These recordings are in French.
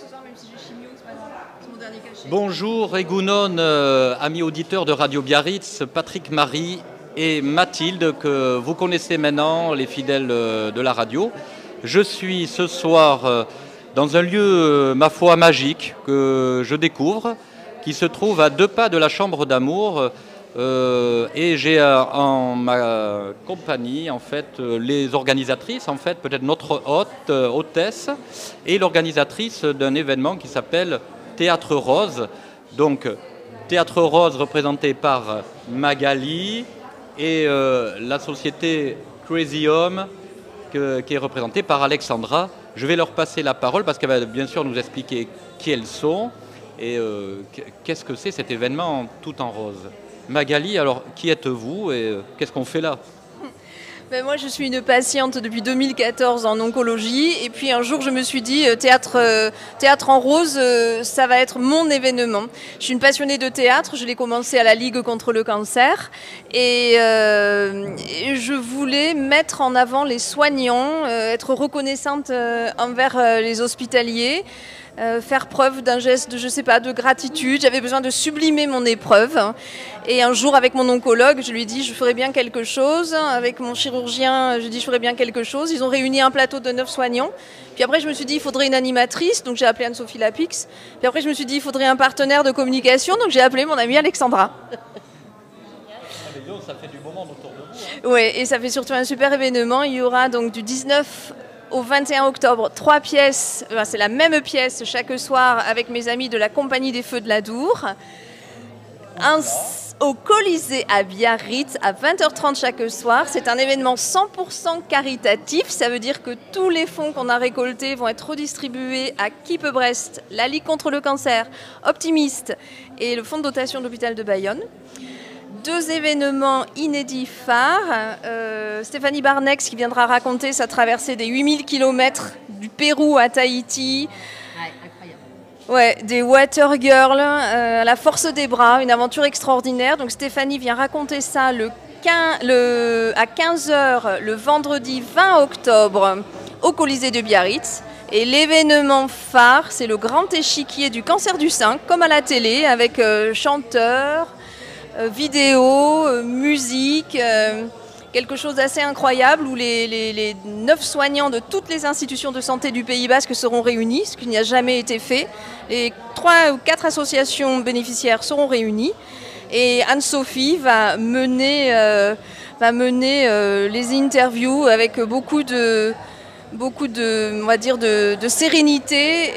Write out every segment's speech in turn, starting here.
soir, même si j'ai chimio, c'est pas grave. C'est mon dernier cachet. Bonjour Egounon, amis auditeurs de Radio Biarritz, Patrick Marie et Mathilde, que vous connaissez maintenant, les fidèles de la radio. Je suis ce soir dans un lieu, ma foi, magique, que je découvre, qui se trouve à 2 pas de la Chambre d'Amour. Et j'ai en ma compagnie en fait les organisatrices, en fait peut-être notre hôtesse et l'organisatrice d'un événement qui s'appelle Théâtre Rose. Donc Théâtre Rose représenté par Magali et la société Crazy Home qui est représentée par Alexandra. Je vais leur passer la parole parce qu'elle va bien sûr nous expliquer qui elles sont et qu'est-ce que c'est cet événement tout en rose. Magali, alors qui êtes-vous et qu'est-ce qu'on fait là? Ben moi, je suis une patiente depuis 2014 en oncologie. Et puis un jour, je me suis dit, théâtre en rose, ça va être mon événement. Je suis une passionnée de théâtre. Je l'ai commencé à la Ligue contre le cancer. Et je voulais mettre en avant les soignants, être reconnaissante envers les hospitaliers. Faire preuve d'un geste, je sais pas, de gratitude. J'avais besoin de sublimer mon épreuve. Et un jour, avec mon oncologue, je lui ai dit, je ferais bien quelque chose. Avec mon chirurgien, je lui ai dit, je ferais bien quelque chose. Ils ont réuni un plateau de 9 soignants. Puis après, je me suis dit, il faudrait une animatrice. Donc j'ai appelé Anne-Sophie Lapix. Puis après, je me suis dit, il faudrait un partenaire de communication. Donc j'ai appelé mon amie Alexandra. Ça fait du beau monde autour de vous. Oui, et ça fait surtout un super événement. Il y aura donc du 19 au 21 octobre, 3 pièces, c'est la même pièce chaque soir avec mes amis de la Compagnie des Feux de l'Adour. Au Colisée à Biarritz à 20h30 chaque soir. C'est un événement 100% caritatif. Ça veut dire que tous les fonds qu'on a récoltés vont être redistribués à Keep Brest, la Ligue contre le cancer, Optimiste et le fonds de dotation de l'hôpital de Bayonne. 2 événements inédits phares. Stéphanie Barnex qui viendra raconter sa traversée des 8000 km du Pérou à Tahiti. Incroyable. Ouais, des Water Girls, la force des bras, une aventure extraordinaire. Donc Stéphanie vient raconter ça à 15h le vendredi 20 octobre au Colisée de Biarritz. Et l'événement phare, c'est le grand échiquier du cancer du sein, comme à la télé, avec chanteurs, vidéo, musique, quelque chose d'assez incroyable où les 9 soignants de toutes les institutions de santé du Pays Basque seront réunis, ce qui n'a jamais été fait. Les 3 ou 4 associations bénéficiaires seront réunies et Anne-Sophie va mener les interviews avec beaucoup de on va dire de sérénité,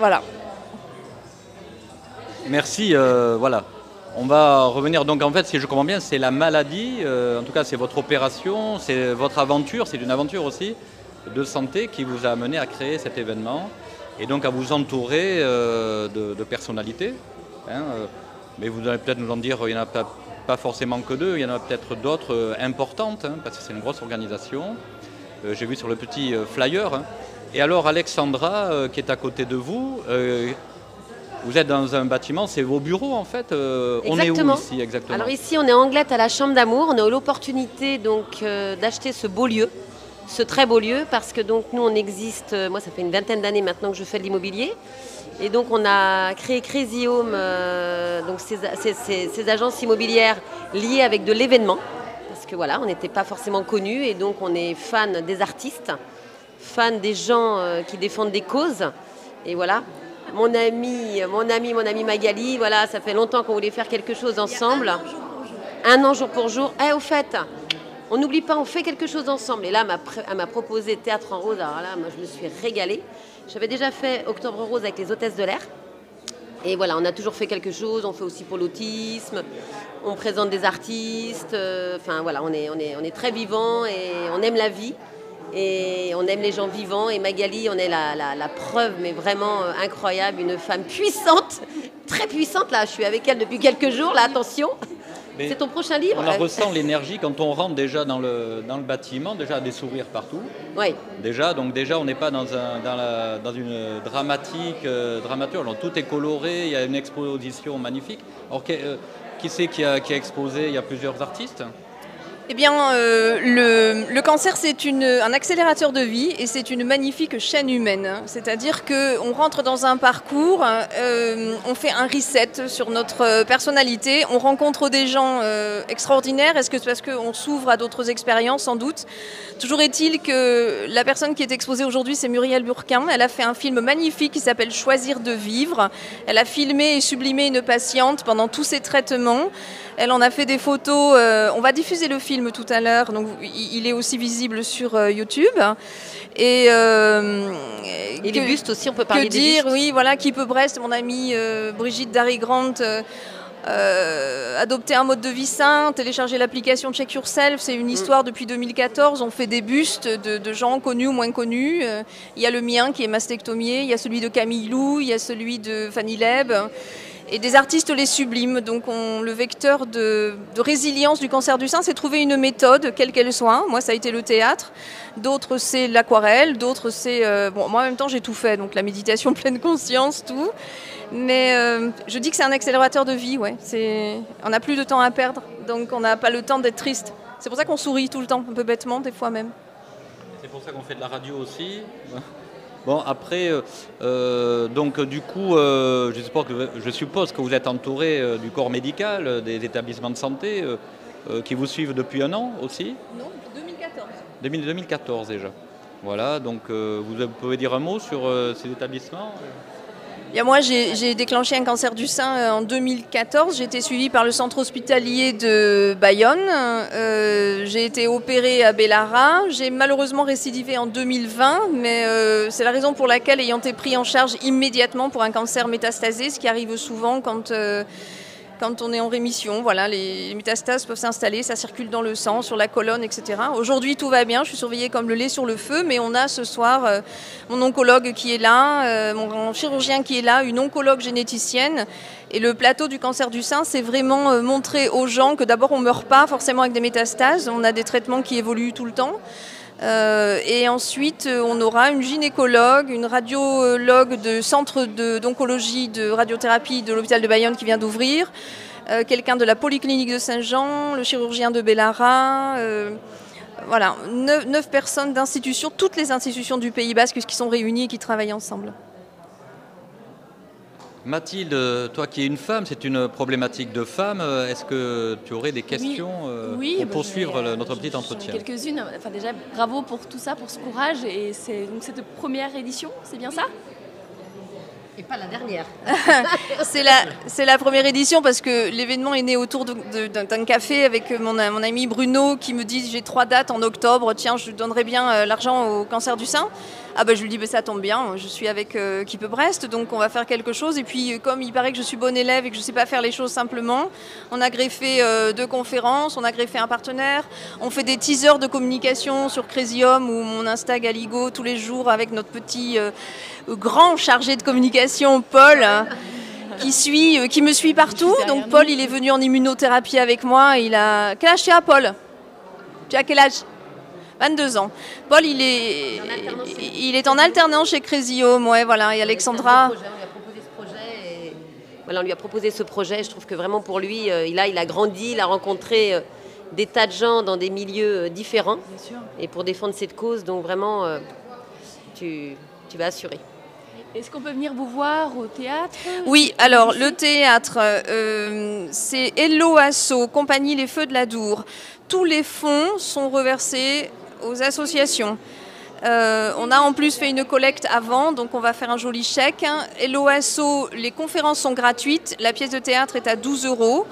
voilà. Merci, voilà. On va revenir donc en fait, si je comprends bien, c'est la maladie, en tout cas c'est votre opération, c'est votre aventure, c'est une aventure aussi de santé qui vous a amené à créer cet événement et donc à vous entourer de personnalités. Hein, mais vous allez peut-être nous en dire, il n'y en a pas forcément que 2, il y en a peut-être d'autres importantes, hein, parce que c'est une grosse organisation. J'ai vu sur le petit flyer. Hein. Et alors Alexandra, qui est à côté de vous, vous êtes dans un bâtiment, c'est vos bureaux en fait. On est où ici exactement? Alors ici, on est à Anglette à la Chambre d'Amour. On a eu l'opportunité donc d'acheter ce beau lieu, ce très beau lieu, parce que donc nous on existe. Moi, ça fait une vingtaine d'années maintenant que je fais de l'immobilier, et donc on a créé Crazy Home, donc ces agences immobilières liées avec de l'événement, parce que voilà, on n'était pas forcément connus, et donc on est fan des artistes, fan des gens qui défendent des causes, et voilà. Mon amie Magali, voilà, ça fait longtemps qu'on voulait faire quelque chose ensemble. Un an jour pour jour. Au fait, on n'oublie pas, on fait quelque chose ensemble. Et là, elle m'a proposé Théâtre en rose. Alors là, moi, je me suis régalée. J'avais déjà fait Octobre rose avec les hôtesses de l'air. Et voilà, on a toujours fait quelque chose. On fait aussi pour l'autisme. On présente des artistes. Enfin, voilà, on est très vivants et on aime la vie. Et on aime les gens vivants. Et Magali, on est la preuve, mais vraiment incroyable. Une femme puissante, très puissante. Là, je suis avec elle depuis quelques jours. Là, attention. C'est ton prochain livre. On ressent l'énergie quand on rentre déjà dans le bâtiment, déjà des sourires partout. Oui. Déjà, on n'est pas dans une dramaturge. Donc, tout est coloré, il y a une exposition magnifique. Alors, qui c'est qui a exposé? Il y a plusieurs artistes. Eh bien, le cancer, c'est un accélérateur de vie et c'est une magnifique chaîne humaine. C'est-à-dire qu'on rentre dans un parcours, on fait un reset sur notre personnalité, on rencontre des gens extraordinaires. Est-ce que c'est parce qu'on s'ouvre à d'autres expériences? Sans doute. Toujours est-il que la personne qui est exposée aujourd'hui, c'est Muriel Bourquin. Elle a fait un film magnifique qui s'appelle Choisir de vivre. Elle a filmé et sublimé une patiente pendant tous ses traitements. Elle en a fait des photos. On va diffuser le film tout à l'heure, donc il est aussi visible sur YouTube. Et les bustes aussi, on peut parler des bustes. Oui, voilà, Keep Brest, mon amie Brigitte Darry-Grant, adopter un mode de vie sain, télécharger l'application Check Yourself, c'est une histoire depuis 2014. On fait des bustes de gens connus ou moins connus. Il y a le mien qui est mastectomié, il y a celui de Camille Lou, il y a celui de Fanny Leb. Et des artistes les subliment. Donc le vecteur de résilience du cancer du sein, c'est trouver une méthode, quelle qu'elle soit. Moi, ça a été le théâtre. D'autres, c'est l'aquarelle. D'autres, c'est... moi, en même temps, j'ai tout fait. Donc la méditation pleine conscience, tout. Mais je dis que c'est un accélérateur de vie. Ouais. On n'a plus de temps à perdre. Donc on n'a pas le temps d'être triste. C'est pour ça qu'on sourit tout le temps, un peu bêtement, des fois même. C'est pour ça qu'on fait de la radio aussi. Bon, après, donc du coup, je suppose que vous êtes entouré du corps médical, des établissements de santé qui vous suivent depuis un an aussi? Non, depuis 2014. 2014 déjà. Voilà, donc vous pouvez dire un mot sur ces établissements? Bien, moi, j'ai déclenché un cancer du sein en 2014. J'ai été suivie par le centre hospitalier de Bayonne. J'ai été opérée à Bellara. J'ai malheureusement récidivé en 2020, mais c'est la raison pour laquelle, ayant été pris en charge immédiatement pour un cancer métastasé, ce qui arrive souvent quand on est en rémission, voilà, les métastases peuvent s'installer, ça circule dans le sang, sur la colonne, etc. Aujourd'hui, tout va bien, je suis surveillée comme le lait sur le feu, mais on a ce soir mon oncologue qui est là, mon chirurgien qui est là, une oncologue généticienne. Et le plateau du cancer du sein, c'est vraiment montrer aux gens que d'abord, on ne meurt pas forcément avec des métastases, on a des traitements qui évoluent tout le temps. Et ensuite, on aura une gynécologue, une radiologue de centre d'oncologie, de radiothérapie de l'hôpital de Bayonne qui vient d'ouvrir, quelqu'un de la polyclinique de Saint-Jean, le chirurgien de Bellara, voilà, 9 personnes d'institutions, toutes les institutions du Pays Basque qui sont réunies et qui travaillent ensemble. Mathilde, toi qui es une femme, c'est une problématique de femme. Est-ce que tu aurais des questions pour poursuivre notre petit entretien? Quelques-unes. Enfin, déjà, bravo pour tout ça, pour ce courage. Et c'est donc cette première édition, c'est bien ça? Et pas la dernière. C'est la première édition parce que l'événement est né autour d'un café avec mon ami Bruno qui me dit j'ai 3 dates en octobre, tiens je donnerais bien l'argent au cancer du sein. Ah ben je lui dis ça tombe bien, je suis avec Keep Brest donc on va faire quelque chose et puis comme il paraît que je suis bonne élève et que je ne sais pas faire les choses simplement, on a greffé 2 conférences, on a greffé un partenaire, on fait des teasers de communication sur Crazyhome ou mon Insta Galigo tous les jours avec notre petit grand chargé de communication Paul qui me suit partout. Donc Paul il est venu en immunothérapie avec moi, quel âge tu as Paul? Tu as quel âge? 22 ans. Paul, il est en alternance chez Crazyhome, ouais, voilà, et Alexandra. On lui a proposé ce projet. Je trouve que vraiment pour lui, il a grandi, il a rencontré des tas de gens dans des milieux différents. Bien sûr. Et pour défendre cette cause, donc vraiment, tu vas assurer. Est-ce qu'on peut venir vous voir au théâtre? Oui, alors le théâtre, c'est Hello Asso, compagnie Les Feux de la Dour. Tous les fonds sont reversés aux associations. On a en plus fait une collecte avant, donc on va faire un joli chèque. Hello Asso, les conférences sont gratuites, la pièce de théâtre est à 12 €.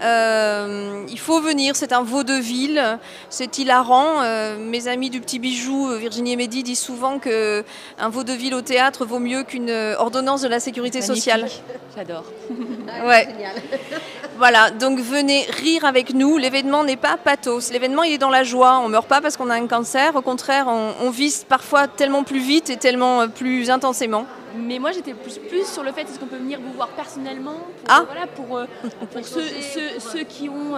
Il faut venir, c'est un vaudeville, c'est hilarant. Mes amis du Petit Bijou, Virginie et Mehdi, disent souvent qu'un vaudeville au théâtre vaut mieux qu'une ordonnance de la sécurité sociale. J'adore. Ouais. Voilà, donc venez rire avec nous. L'événement n'est pas pathos. L'événement, il est dans la joie. On ne meurt pas parce qu'on a un cancer. Au contraire, on vit parfois tellement plus vite et tellement plus intensément. Mais moi, j'étais plus sur le fait, est-ce qu'on peut venir vous voir personnellement pour ceux qui ont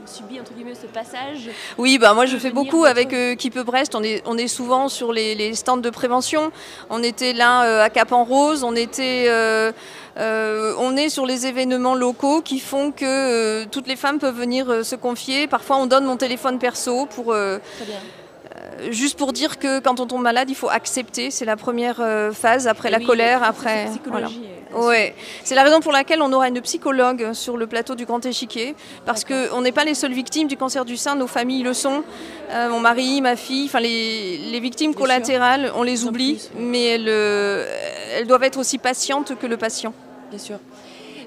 subi, entre guillemets, ce passage? Oui, bah, moi, je fais beaucoup avec Keep Brest. On est souvent sur les stands de prévention. On était là à Cap-en-Rose. On était On est sur les événements locaux qui font que toutes les femmes peuvent venir se confier. Parfois, on donne mon téléphone perso pour... Très bien. Juste pour dire que quand on tombe malade, il faut accepter. C'est la première phase, après la Oui, colère, la après... psychologie. Ouais. C'est la raison pour laquelle on aura une psychologue sur le plateau du Grand Échiquier, parce qu'on n'est pas les seules victimes du cancer du sein, nos familles le sont. Mon mari, ma fille, enfin les victimes collatérales, on les oublie, mais elles doivent être aussi patientes que le patient. Bien sûr.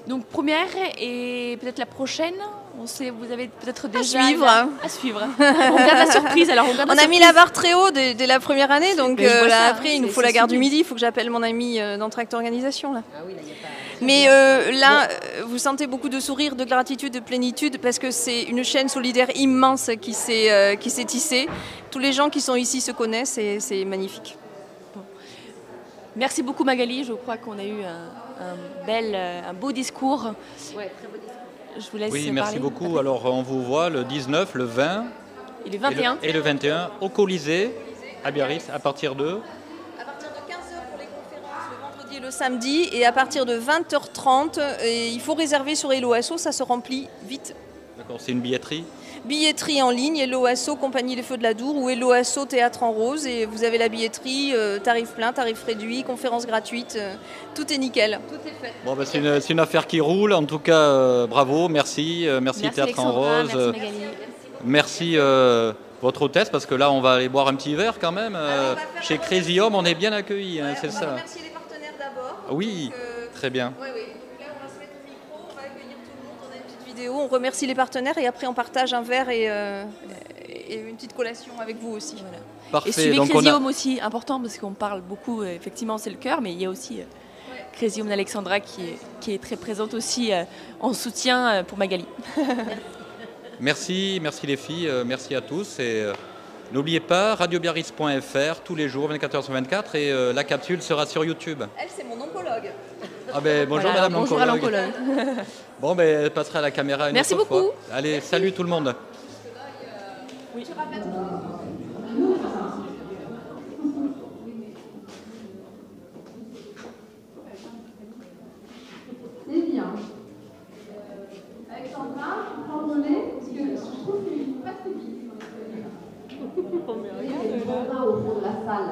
Donc première et peut-être la prochaine, on sait, vous avez peut-être déjà... À suivre. On garde la surprise. Alors on a mis la barre très haut dès la première année, donc après il nous faut la gare du Midi, il faut que j'appelle mon ami d'Entracte Organisation. Là. Ah oui, là, il y a pas... Mais là, vous sentez beaucoup de sourires, de gratitude, de plénitude, parce que c'est une chaîne solidaire immense qui s'est tissée. Tous les gens qui sont ici se connaissent et c'est magnifique. Bon. Merci beaucoup Magali, je crois qu'on a eu un beau discours. Ouais, très beau discours. Je vous laisse Oui, merci parler. beaucoup. Alors, on vous voit le 19, le 20 Et le 21. et le 21 au Colisée, à Biarritz, à partir de... À partir de 15h pour les conférences, le vendredi et le samedi, et à partir de 20h30, il faut réserver sur Hello Asso, ça se remplit vite. D'accord, c'est une billetterie. Billetterie en ligne, Hello Asso, Compagnie des Feux de la Dour, ou Hello Asso, Théâtre en Rose, et vous avez la billetterie, tarif plein, tarif réduit, conférence gratuite, tout est nickel. Tout est fait. Bon, ben, c'est une affaire qui roule. En tout cas, bravo, merci Théâtre en Alexandra, Rose. merci Magali. Merci votre hôtesse, parce que là, on va aller boire un petit verre quand même. Chez Crazy Homme, on est bien accueillis, hein, c'est On va ça. remercier les partenaires d'abord. Oui, très bien. Oui, oui. Donc là, on va se mettre au micro, on va accueillir tout le monde, on a une petite vidéo, on remercie les partenaires et après on partage un verre et une petite collation avec vous aussi. Voilà. Parfait. Et suivez Donc, Crazy Home aussi, important parce qu'on parle beaucoup, effectivement c'est le cœur, mais il y a aussi Crazy Home d'Alexandra qui est très présente aussi en soutien pour Magali. Merci les filles, merci à tous. Et n'oubliez pas, radiobiarritz.fr, tous les jours, 24h/24, et la capsule sera sur YouTube. Elle, c'est mon oncologue. Ah ben, bonjour Voilà, madame bonjour à l'oncologue. l'oncologue. Bon, ben, elle passera à la caméra une Merci autre beaucoup. fois. Allez, salut tout le monde. Oui. C'est bien. Alexandra, pardonnez, parce que je trouve qu'il ne pas très vite. Il va au fond de la salle.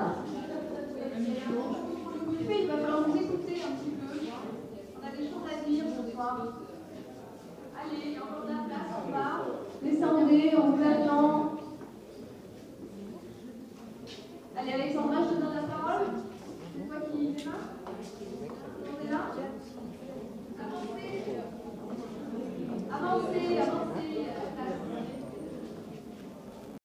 Il va falloir vous écouter un petit peu. On a des choses à dire ce soir. Allez, il y a encore de la place en bas. Descendez, on vous attend. Allez, Alexandra, je te donne la parole. C'est toi qui démarre. On est là.